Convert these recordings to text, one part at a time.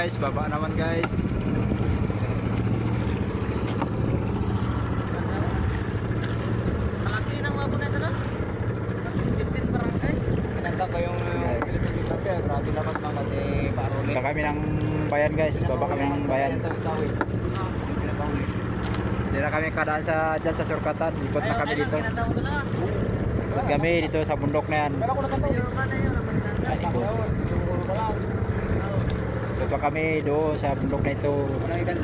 guys, baba naman guys. Malaki ng mabon na ito na. 15 barangay. Kinanta ko yung Philippine Utopia. Grabe naman mga kasi parole. Baba kami ng bayan guys, baba kami ng bayan. Hindi na kami kadaan dyan sa Surkatan, ikot na kami dito. Kinanta mo ito na. Ikot kami dito sa bundok na yan. Pero ako nakanta ko. Yung mana yun. Ikot pa kami doon sa bundok na ito.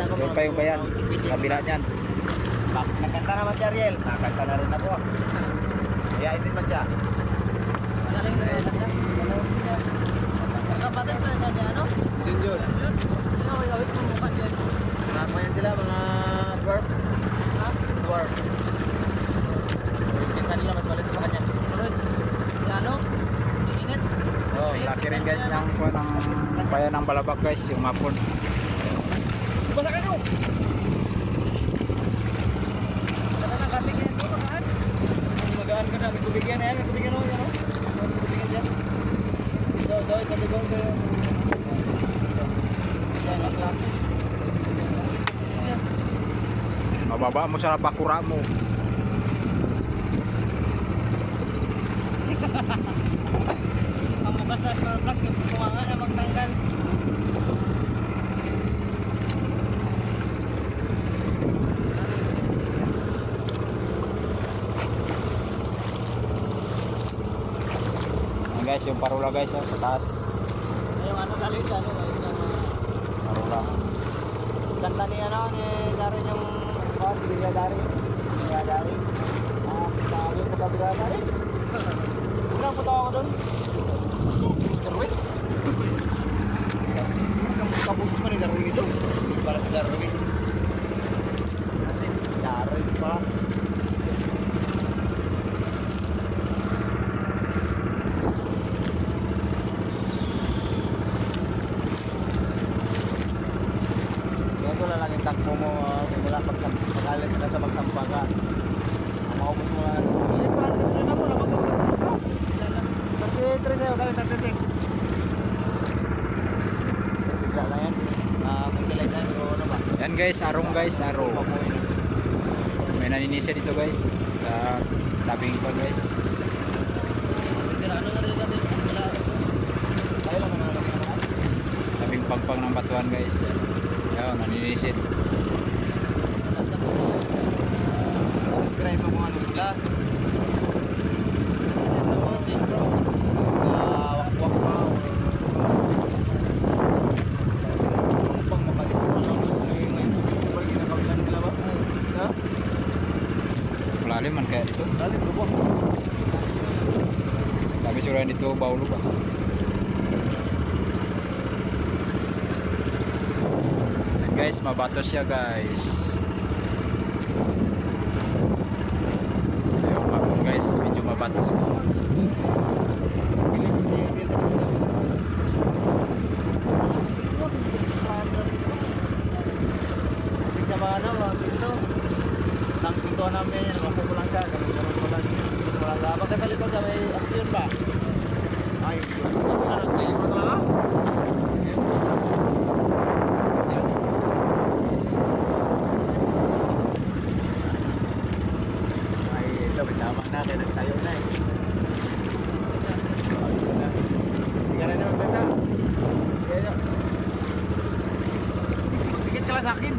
Doon pa yung bayan, kabila niyan. Nakanta naman si Ariel. Nakanta na rin ako. Kaya hindi man siya. Magaling na yun. Kapatid pa na niya, ano? Junjun. Awig-awig mumukha dyan. Mga yan sila, mga dwarf. Ha? Dwarf. Yung pinsan nila mas malito sa kanya. Si ano? Init? Oh, Laki rin guys ng bayan ng Balabak guys, yung mapon. basa kayo! Sana na kami kayo ito, magaan. Magaan ka na, may tubig yan. May tubig yan o. May tubig yan dyan. Ito, sabi ko. Yan, laki. Mababa mo sa bakura mo. Ang bukas sa product, kumanga na magtanggal. Ayan guys, yung parola guys sa taas. Yung ano galing sa ano, galing sa mga... Parola. Kanta ni ano, ni Darin yung si Lilia Darin. Lilia Darin. Sabi ko sabi Lilia Darin. Unang punta ako doon. Darwin. Kabusis pa ni Darwin ito. Para si Darwin. Darin pa. Ito na lang yung takbo mo simula pag-alis ka sa magsampa ka. Maubos mo lang ang gasolina. Eh, parang gasolina mo na mag-gasolina. 33 sa'yo, kami 36. Bigla lang yan. Pagkilay tayo, pero ano ba? Yan guys, arong guys, aro. Papuin na. May naninisa dito guys. Sa tabing ko guys. Ano na rin natin? Tayo lang manalo ka naman. Tabing pangpang ng batuan guys. Yan, naninisid. Subscribe mo kung ano sila. Sa mountain bro. Sa wakwak pa. Pang mapalit mo lang. Ngayon tubig, di ba ginakawilan nila ba? Ha? Malalim man kaya dito. Lalim ko po. Sabi sila dito, baulo ba? Yan guys, mabatos siya guys. Ayun, mapon guys, medyo mabatos. Kasi sa mga ano, mga pinto. Ang pintuan namin, nakuha ko lang siya. Ganun ko lang. Magkasalita sa may aksyon ba? Ay, ano ito yung mga talaga? Ay, ito, may tama na. Kaya nagsayo na eh. Hindi ka rin naman ganda. Kaya magdikit ka lang sa akin.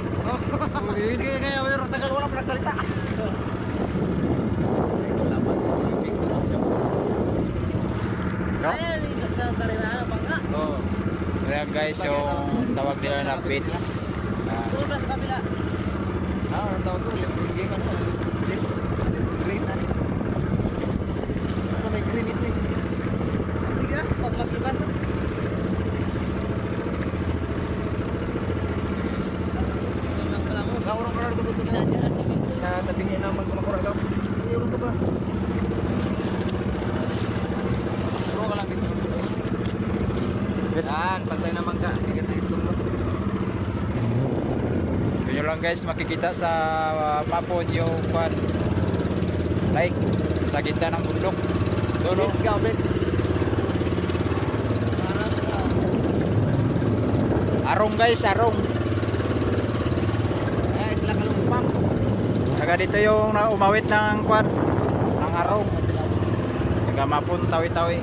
Hindi kaya mayroon tagal wala pa nagsalita. No? Ay, sa Karinana pa nga. Oo. Kaya guys, yung tawag nila na beach. Doon na sa kabila. Ang tawag ko, Lebron game ano? Lebron green na. Basta may green ito eh. Sige na, pag maglibas. Ang kalamo. Sa urang karar ko dito. Ginadya na si Minto. Na tabingin na magkumakuragaw. Mayroon ko ba? Puro ka lang dito. Yan, pantay na mangga. Tigat na ito mo. Yun nyo lang guys, makikita sa mapon yung like sa gitna ng bundok. Doon, no? Let's go, let's. Arong guys, arong. Eh, sila kalumpang. Taga dito yung umawit ng kwan, ng arong. Taga Mapun, Tawi-Tawi.